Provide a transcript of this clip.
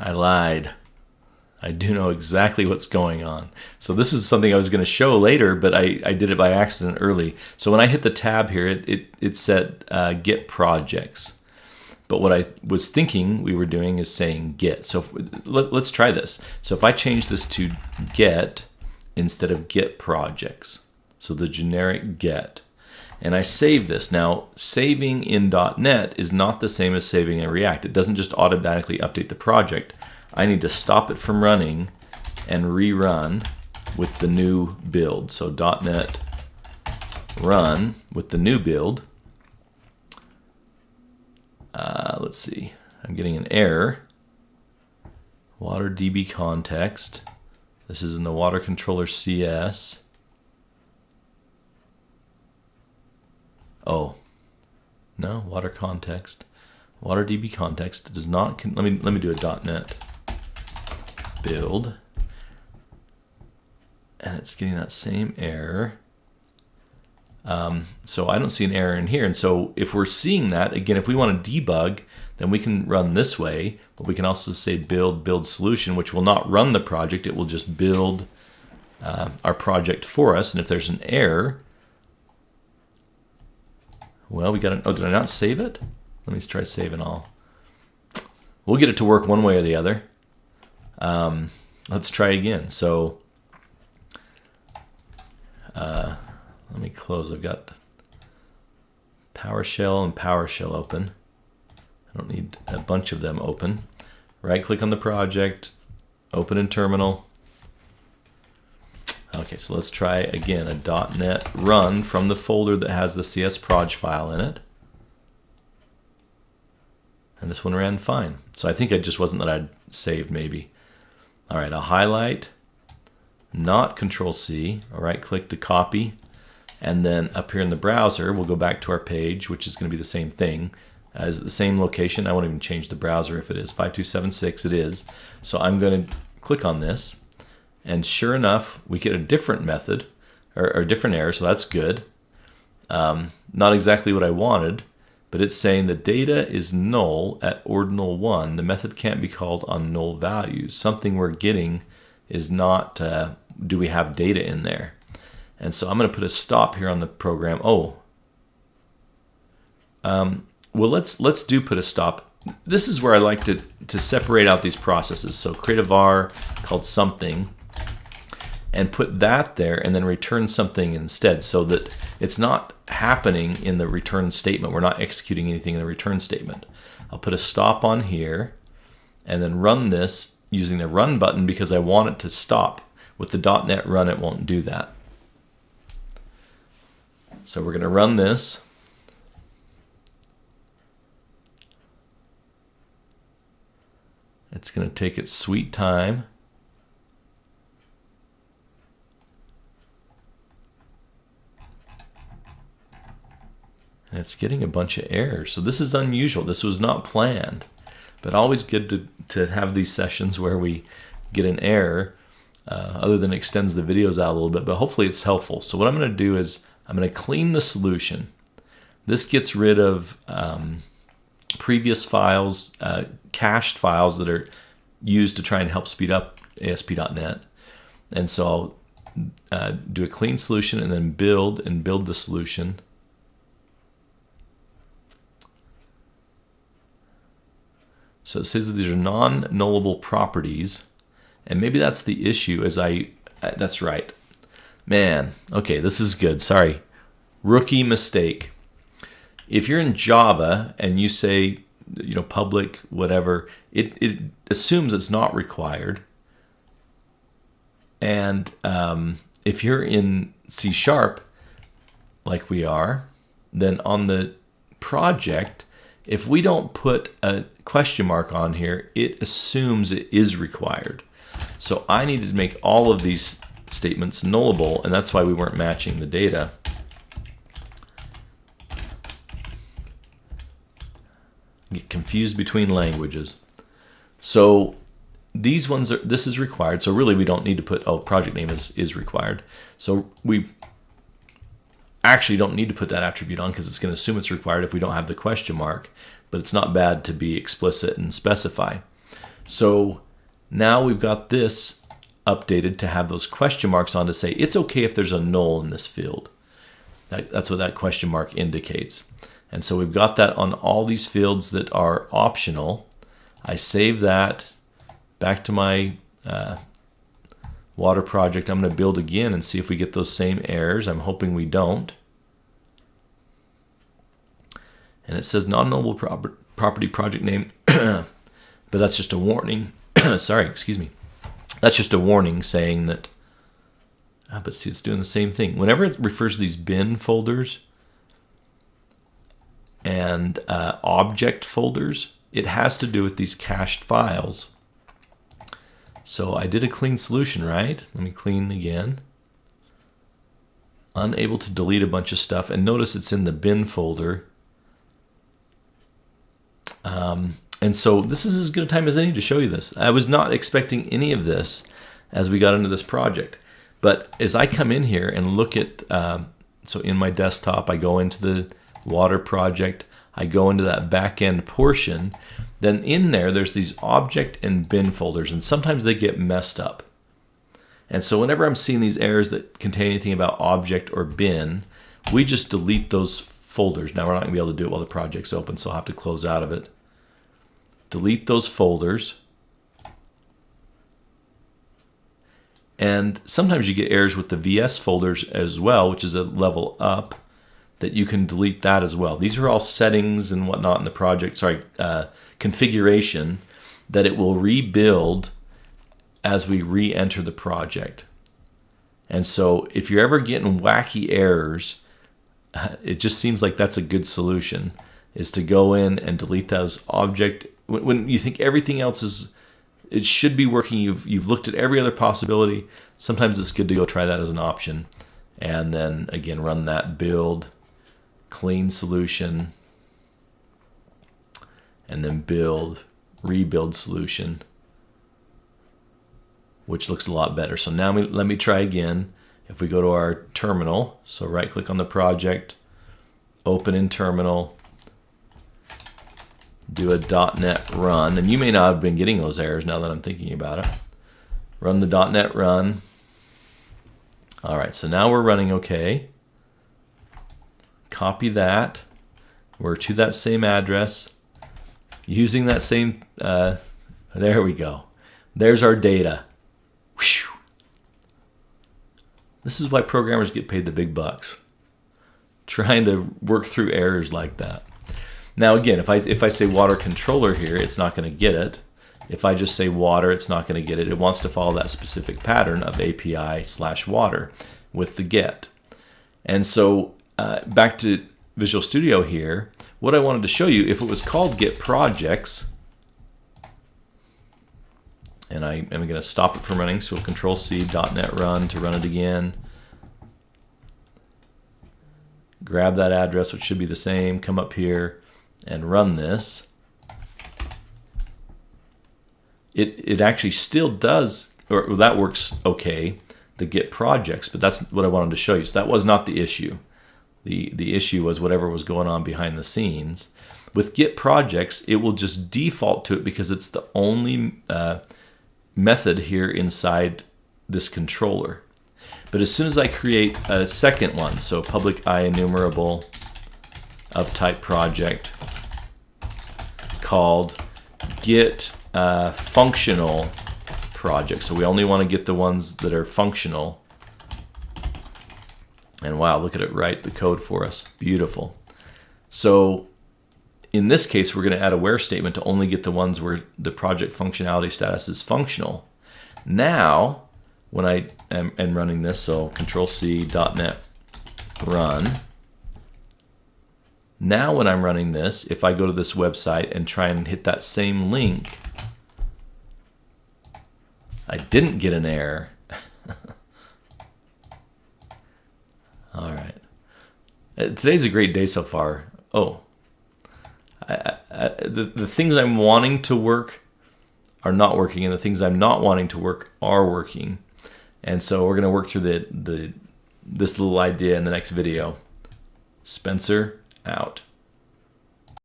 I lied. I do know exactly what's going on. So this is something I was going to show later, but I did it by accident early. So when I hit the tab here, it said get projects. But what I was thinking we were doing is saying get. So let's try this. So if I change this to get instead of get projects, so the generic get, and I save this. Now, saving in .NET is not the same as saving in React. It doesn't just automatically update the project. I need to stop it from running and rerun with the new build. So .NET run with the new build. Let's see. I'm getting an error. Water DB context. This is in the water controller CS. Oh, no, water context. Water DB context does not. Let me do a .NET build, and it's getting that same error. So I don't see an error in here, and so if we're seeing that again, if we want to debug, then we can run this way, but we can also say build solution, which will not run the project. It will just build our project for us, and if there's an error, well, we got an, oh, did I not save it? Let me try saving all. We'll get it to work one way or the other. Let's try again. So let me close. I've got PowerShell and PowerShell open. I don't need a bunch of them open. Right click on the project, open in terminal. Okay, so let's try again a .NET run from the folder that has the CSproj file in it. And this one ran fine. So I think it just wasn't that I'd saved maybe. All right, I'll highlight, not Control-C, I'll right-click to copy, and then up here in the browser, we'll go back to our page, which is going to be the same thing. Is it the same location? I won't even change the browser if it is. 5276 it is. So I'm going to click on this, and sure enough, we get a different method, or a different error, so that's good. Not exactly what I wanted, but it's saying the data is null at ordinal 1. The method can't be called on null values. Something we're getting is not, do we have data in there? And so I'm going to put a stop here on the program. Oh, well, let's put a stop. This is where I like to separate out these processes. So create a var called something, and put that there, and then return something instead, so that it's not happening in the return statement. We're not executing anything in the return statement. I'll put a stop on here, and then run this using the run button because I want it to stop. With the .NET run, it won't do that. So we're going to run this. It's going to take its sweet time. And it's getting a bunch of errors. So this is unusual. This was not planned. But always good to have these sessions where we get an error, other than extends the videos out a little bit. But hopefully it's helpful. So what I'm going to do is I'm going to clean the solution. This gets rid of previous files, cached files that are used to try and help speed up ASP.NET. And so I'll do a clean solution and then build the solution. So it says that these are non-nullable properties, and maybe that's the issue. That's right, man. Okay, this is good. Sorry, rookie mistake. If you're in Java and you say, public whatever, it assumes it's not required. And if you're in C#, like we are, then on the project, if we don't put a question mark on here, it assumes it is required. So I needed to make all of these statements nullable, and that's why we weren't matching the data. Get confused between languages. So these ones this is required. So really we don't need to put, project name is required. So we actually don't need to put that attribute on because it's going to assume it's required if we don't have the question mark, but it's not bad to be explicit and specify. So now we've got this updated to have those question marks on to say it's okay if there's a null in this field. That's what that question mark indicates. And so we've got that on all these fields that are optional. I save that back to my water project. I'm going to build again and see if we get those same errors. I'm hoping we don't. And it says non-nullable property project name, but that's just a warning. Sorry, excuse me. That's just a warning saying that, but see, it's doing the same thing. Whenever it refers to these bin folders and object folders, it has to do with these cached files. So I did a clean solution, right? Let me clean again. Unable to delete a bunch of stuff, and notice it's in the bin folder. And so this is as good a time as any to show you this. I was not expecting any of this as we got into this project. But as I come in here and look at, so in my desktop, I go into the water project, I go into that back end portion, then in there's these object and bin folders, and sometimes they get messed up. And so whenever I'm seeing these errors that contain anything about object or bin, we just delete those folders. Now we're not going to be able to do it while the project's open, so I'll have to close out of it. Delete those folders. And sometimes you get errors with the VS folders as well, which is a level up, that you can delete that as well. These are all settings and whatnot in the project, configuration that it will rebuild as we re-enter the project. And so if you're ever getting wacky errors, it just seems like that's a good solution, is to go in and delete those object. When you think everything else is, it should be working, you've looked at every other possibility, sometimes it's good to go try that as an option. And then again, run that build, clean solution, and then build, rebuild solution, which looks a lot better. So now let me try again. If we go to our terminal, so right click on the project, open in terminal, do a .NET run, and you may not have been getting those errors now that I'm thinking about it. Run the .NET run. All right, so now we're running okay. Copy that. We're to that same address, using that same, there we go. There's our data. Whew. This is why programmers get paid the big bucks, trying to work through errors like that. Now again, if I say water controller here, it's not going to get it. If I just say water, it's not going to get it. It wants to follow that specific pattern of API/water with the get. And so back to Visual Studio here, what I wanted to show you, if it was called get projects, and I am going to stop it from running, so Control-C, .NET run to run it again. Grab that address, which should be the same, come up here and run this. It actually still does, or that works okay, the get projects, but that's what I wanted to show you. So that was not the issue. The issue was whatever was going on behind the scenes. With get projects, it will just default to it because it's the only method here inside this controller. But as soon as I create a second one, so public IEnumerable of type project called get functional project, so we only want to get the ones that are functional. And wow, look at it write the code for us. Beautiful. So in this case, we're going to add a where statement to only get the ones where the project functionality status is functional. Now, when I am running this, so Control-C, .NET run. Now when I'm running this, if I go to this website and try and hit that same link, I didn't get an error. All right. Today's a great day so far. Oh, the things I'm wanting to work are not working, and the things I'm not wanting to work are working. And so we're going to work through this little idea in the next video. Spencer out.